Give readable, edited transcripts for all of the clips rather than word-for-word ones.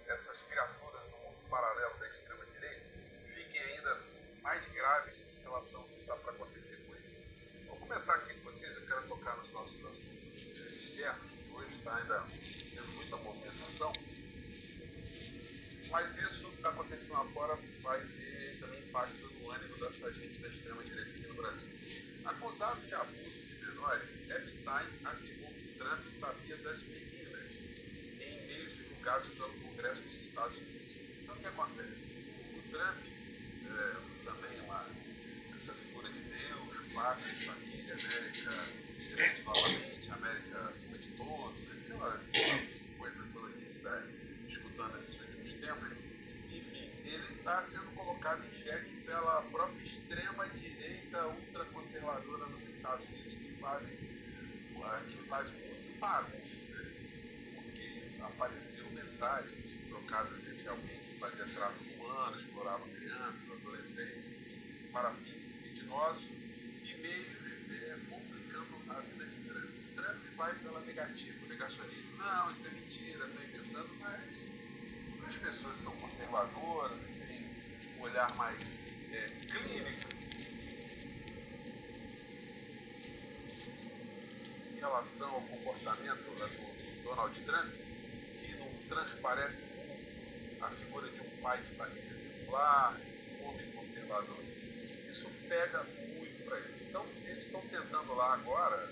essas criaturas do mundo paralelo da extrema-direita fiquem ainda mais graves em relação ao que está para acontecer com eles. Vou começar aqui com vocês, eu quero tocar nos nossos assuntos internos, que hoje está ainda tendo muita movimentação, mas isso que está acontecendo lá fora vai ter também impacto no ânimo dessa gente da extrema-direita aqui no Brasil. Acusado de abuso de menores, Epstein afirmou que Trump sabia das meninas em e-mails divulgados pelo Congresso dos Estados Unidos. Então o que acontece? O Trump, também essa figura de Deus, pátria, de família, América grande novamente, América acima de todos, né? Aquela coisa toda que a gente está escutando nesses últimos tempos. Enfim, ele está sendo colocado em xeque pela própria extrema-direita ultraconservadora nos Estados Unidos, que faz muito barulho, né? Porque apareceu mensagens trocadas entre alguém que fazia tráfico humano, explorava crianças, adolescentes, enfim, para fins libidinosos, e meios complicando a vida de Trump. Trump vai pela negativa, o negacionismo. Não, isso é mentira, estou inventando, mas as pessoas são conservadoras e têm um olhar mais clínico em relação ao comportamento do Donald Trump, que não transparece a figura de um pai de família exemplar, de um homem conservador, enfim. Isso pega muito para eles. Então, eles estão tentando lá agora,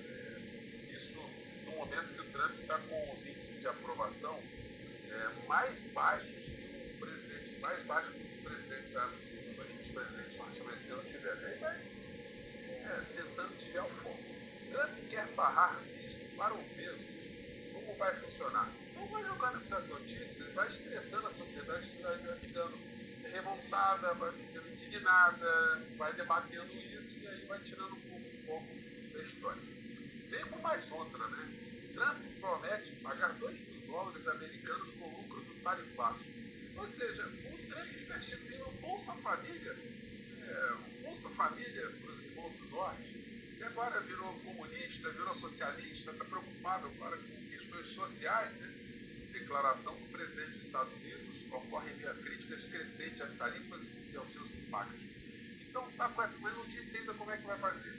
isso no momento que o Trump está com os índices de aprovação mais baixos que o presidente, mais baixos que os presidentes, os últimos presidentes norte-americanos tiveram. Aí vai tentando desviar o foco. Trump quer barrar visto para o peso. Como vai funcionar? Então vai jogando essas notícias, vai estressando a sociedade vai ficando revoltada, vai ficando indignada, vai debatendo isso e aí vai tirando um pouco o foco da história. Vem com mais outra, né? Trump promete pagar $2.000 americanos com lucro do tarifaço. Ou seja, o Trump está instituindo um Bolsa Família, Bolsa Família para os irmãos do Norte, e agora virou comunista, virou socialista, está preocupado agora com questões sociais, né? Declaração do presidente dos Estados Unidos ocorre via críticas crescentes às tarifas e aos seus impactos. Então está com essa, mas não disse ainda como é que vai fazer.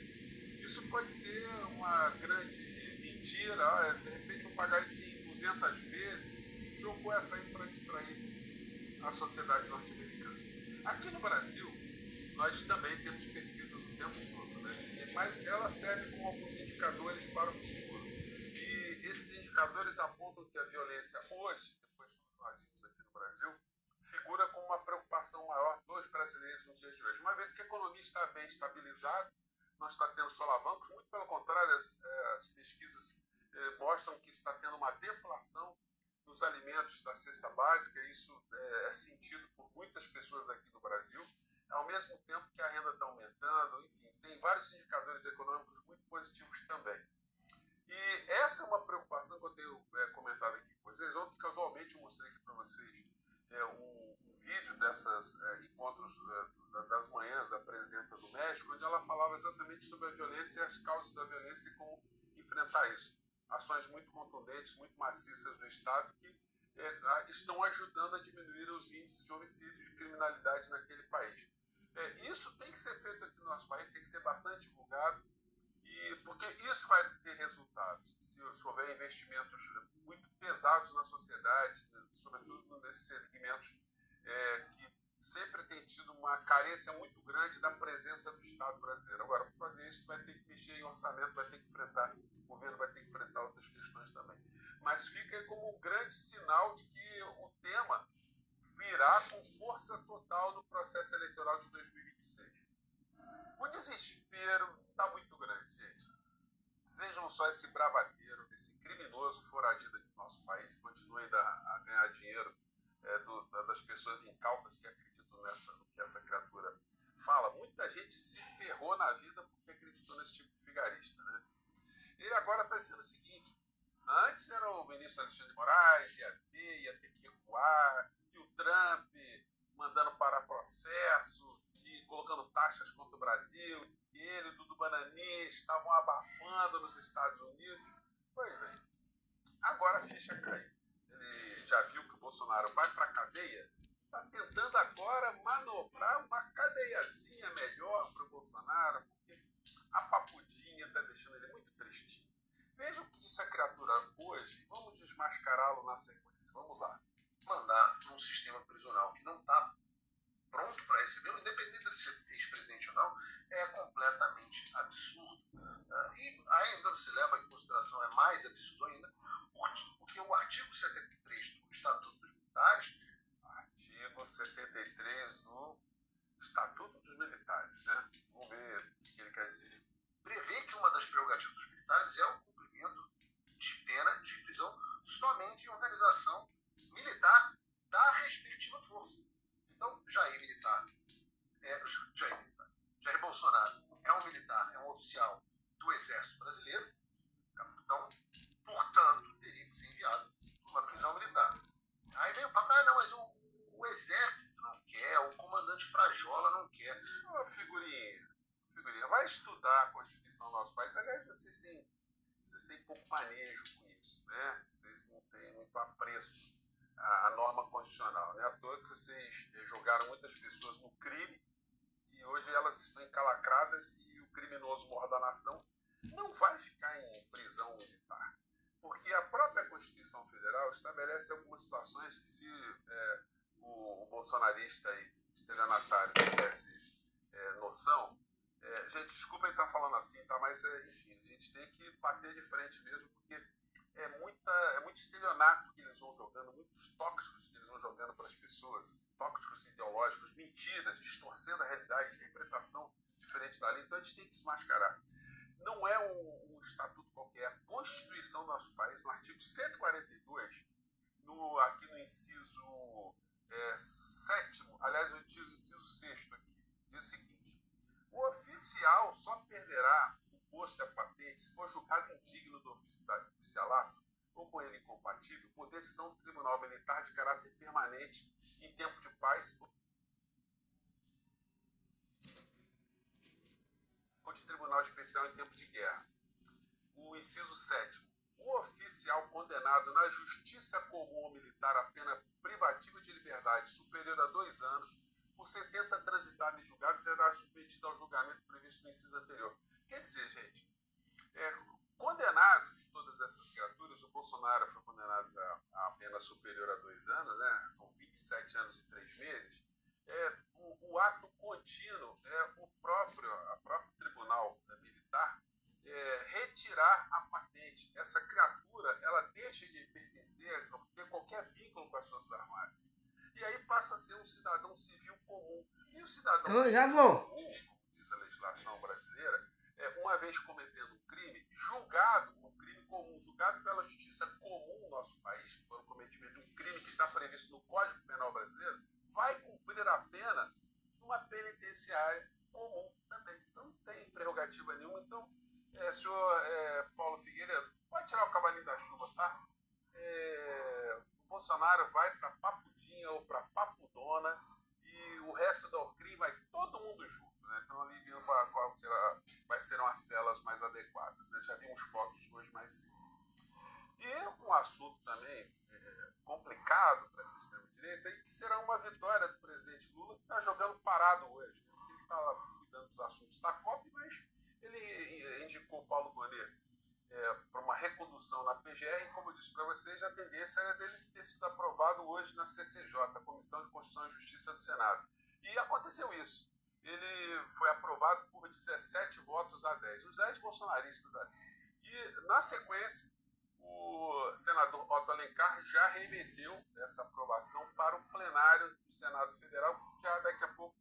Isso pode ser uma grande mentira, de repente vou pagar isso em 200 vezes, jogou essa aí para distrair a sociedade norte-americana. Aqui no Brasil, nós também temos pesquisas o tempo todo, né? Mas ela serve como alguns indicadores para o futuro. E esses indicadores apontam que a violência hoje, depois do que nós vimos aqui no Brasil, figura como uma preocupação maior dos brasileiros nos dias de hoje. Uma vez que a economia está bem estabilizada, não está tendo solavancos, muito pelo contrário, as pesquisas mostram que está tendo uma deflação nos alimentos da cesta básica, e isso é sentido por muitas pessoas aqui no Brasil, ao mesmo tempo que a renda está aumentando, enfim, tem vários indicadores econômicos muito positivos também. E essa é uma preocupação que eu tenho comentado aqui com vocês. Ontem, casualmente, eu mostrei aqui para vocês um vídeo desses encontros das manhãs da presidenta do México, onde ela falava exatamente sobre a violência e as causas da violência e como enfrentar isso. Ações muito contundentes, muito maciças do Estado que estão ajudando a diminuir os índices de homicídio e de criminalidade naquele país. Isso tem que ser feito aqui no nosso país, tem que ser bastante divulgado, porque isso vai ter resultados. Se houver investimentos muito pesados na sociedade, sobretudo nesses segmentos que sempre tem tido uma carência muito grande da presença do Estado brasileiro. Agora, para fazer isso, vai ter que mexer em orçamento, vai ter que enfrentar, o governo vai ter que enfrentar outras questões também. Mas fica como um grande sinal de que o tema virá com força total no processo eleitoral de 2026. O desespero está muito grande, gente. Vejam só esse bravadeiro, esse criminoso foradido aqui no nosso país, que continua ainda a ganhar dinheiro das pessoas incautas que acreditam no que essa criatura fala. Muita gente se ferrou na vida porque acreditou nesse tipo de vigarista, né? Ele agora está dizendo o seguinte: antes era o ministro Alexandre de Moraes, ia ver, ia ter que recuar, e o Trump mandando parar processo e colocando taxas contra o Brasil, e ele, Dudu Bananês, estavam abafando nos Estados Unidos. Pois bem, agora a ficha caiu. Ele gente já viu que o Bolsonaro vai para a cadeia, está tentando agora manobrar uma cadeiazinha melhor para o Bolsonaro, porque a papudinha está deixando ele muito tristinho. Veja o que disse a criatura hoje, vamos desmascará-lo na sequência. Vamos lá. Mandar num sistema prisional que não está pronto para recebê-lo, independente de ser ex-presidente ou não, é completamente absurdo. E ainda se leva em consideração, é mais absurdo ainda, porque o artigo 73 do Estatuto dos Militares... Artigo 73 do Estatuto dos Militares, né? Vamos ver o que ele quer dizer. Prevê que uma das prerrogativas dos militares é o cumprimento de pena de prisão somente em organização militar da respectiva força. Então, Jair Bolsonaro é um militar, é um oficial do Exército Brasileiro, capitão, portanto, teria que ser enviado para uma prisão militar. Aí vem o papo, não, mas o Exército não quer, o comandante Frajola não quer. Ô, figurinha, vai estudar a Constituição do nosso país. Aliás, vocês têm pouco manejo com isso, né? Vocês não têm muito apreço à norma constitucional. Não é à toa que vocês jogaram muitas pessoas no crime e hoje elas estão encalacradas e o criminoso mor da nação não vai ficar em prisão militar. Porque a própria Constituição Federal estabelece algumas situações que se o bolsonarista aí, estelionatário, tivesse noção, gente, desculpa ele estar falando assim, tá? Mas enfim, a gente tem que bater de frente mesmo, porque é muito estelionato que eles vão jogando, muitos tóxicos que eles vão jogando para as pessoas, tóxicos ideológicos, mentiras, distorcendo a realidade, interpretação diferente da lei. Então a gente tem que desmascarar. Não é um estatuto qualquer, a Constituição do nosso país, no artigo 142, aqui no inciso 7º, aliás, o inciso 6º aqui, diz o seguinte: o oficial só perderá o posto e a patente se for julgado indigno do oficialato ou com ele incompatível por decisão do Tribunal Militar de caráter permanente em tempo de paz ou de Tribunal Especial em tempo de guerra. O inciso 7º. O oficial condenado na justiça comum ou militar a pena privativa de liberdade superior a 2 anos, por sentença transitada em julgado, será submetido ao julgamento previsto no inciso anterior. Quer dizer, gente, condenados todas essas criaturas, o Bolsonaro foi condenado a pena superior a 2 anos, né? São 27 anos e 3 meses. O ato contínuo é o próprio Tribunal Militar retirar a patente. Essa criatura, ela deixa de pertencer, ter qualquer vínculo com as Forças Armadas. E aí passa a ser um cidadão civil comum. E o cidadão civil comum, como diz a legislação brasileira, uma vez cometendo um crime, julgado pela justiça comum no nosso país, pelo cometimento de um crime que está previsto no Código Penal brasileiro, vai cumprir a pena numa penitenciária comum também. Então não tem prerrogativa nenhuma. Então, senhor Paulo Figueiredo, pode tirar o cavalinho da chuva, tá? O Bolsonaro vai para Papudinha ou para Papudona e o resto da Orcrim vai todo mundo junto, né? Então ali vindo quais serão as celas mais adequadas, né? Já vimos fotos hoje mais cedo. E um assunto também complicado para essa extrema-direita e que será uma vitória do presidente Lula, que está jogando parado hoje, né? Porque ele está cuidando dos assuntos da COP, mas ele indicou o Paulo Gonet para uma recondução na PGR, e como eu disse para vocês, a tendência era dele ter sido aprovado hoje na CCJ, a Comissão de Constituição e Justiça do Senado. E aconteceu isso. Ele foi aprovado por 17 votos a 10, os 10 bolsonaristas ali. E, na sequência, o senador Otto Alencar já remeteu essa aprovação para o plenário do Senado Federal, que já daqui a pouco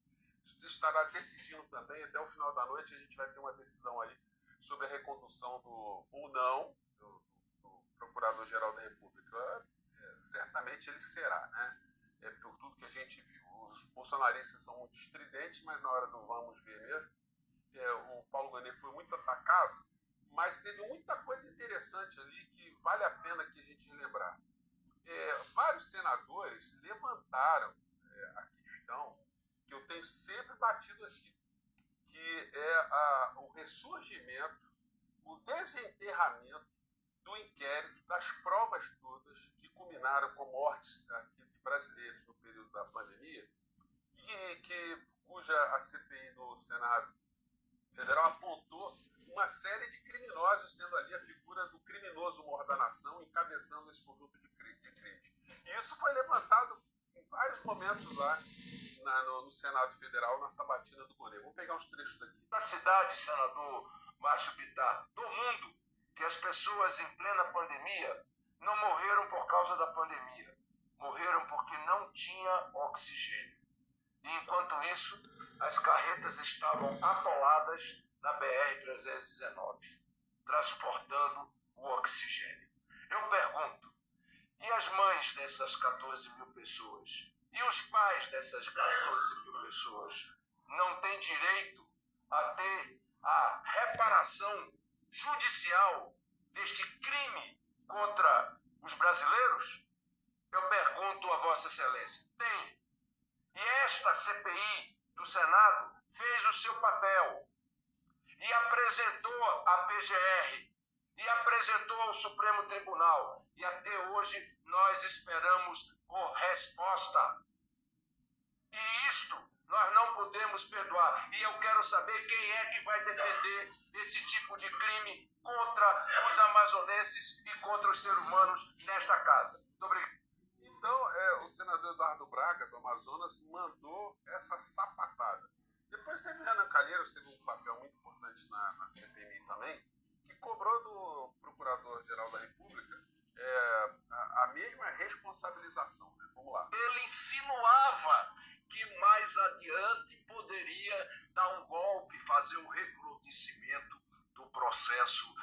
estará decidindo também, até o final da noite a gente vai ter uma decisão aí sobre a recondução ou não do Procurador-Geral da República. Certamente ele será, né? Por tudo que a gente viu. Os bolsonaristas são muito estridentes, mas na hora do vamos ver mesmo, o Paulo Gonet foi muito atacado, mas teve muita coisa interessante ali que vale a pena que a gente relembrar. Vários senadores levantaram a questão que eu tenho sempre batido aqui, que é o ressurgimento, o desenterramento do inquérito das provas todas que culminaram com mortes aqui de brasileiros no período da pandemia, cuja a CPI do Senado Federal apontou uma série de criminosos, tendo ali a figura do criminoso mor da nação encabeçando esse conjunto de crimes. E isso foi levantado em vários momentos lá no Senado Federal, na sabatina do Monet. Vamos pegar uns trechos daqui. Na cidade, senador Márcio Bittar, do mundo, que as pessoas em plena pandemia não morreram por causa da pandemia, morreram porque não tinha oxigênio. E enquanto isso, as carretas estavam atoladas na BR-319, transportando o oxigênio. Eu pergunto, e as mães dessas 14 mil pessoas? E os pais dessas 14 mil pessoas não têm direito a ter a reparação judicial deste crime contra os brasileiros? Eu pergunto a Vossa Excelência, tem? E esta CPI do Senado fez o seu papel e apresentou a PGR e apresentou ao Supremo Tribunal. E até hoje nós esperamos por resposta. E isto nós não podemos perdoar. E eu quero saber quem é que vai defender esse tipo de crime contra os amazonenses e contra os seres humanos nesta casa. Muito obrigado. Então, o senador Eduardo Braga, do Amazonas, mandou essa sapatada. Depois teve Renan Calheiros, teve um papel muito importante na CPMI também, que cobrou do Procurador-Geral da República a mesma responsabilização. Né? Vamos lá. Ele insinuava que mais adiante poderia dar um golpe, fazer um recrudescimento do processo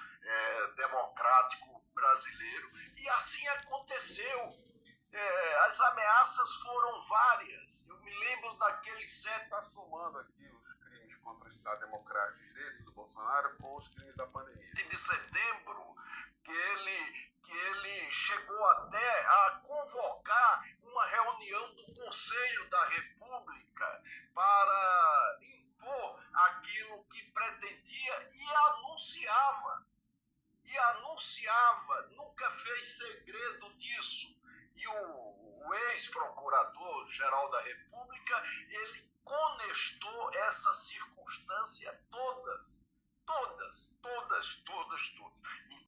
democrático brasileiro. E assim aconteceu. As ameaças foram várias. Eu me lembro daqueles 7... Está somando aqui os crimes contra o Estado Democrático de Direito do Bolsonaro com os crimes da pandemia. de setembro, que ele chegou até a convocar uma reunião do Conselho da República para impor aquilo que pretendia e anunciava, nunca fez segredo disso. E o ex-procurador-geral da República, ele conestou essa circunstância todas.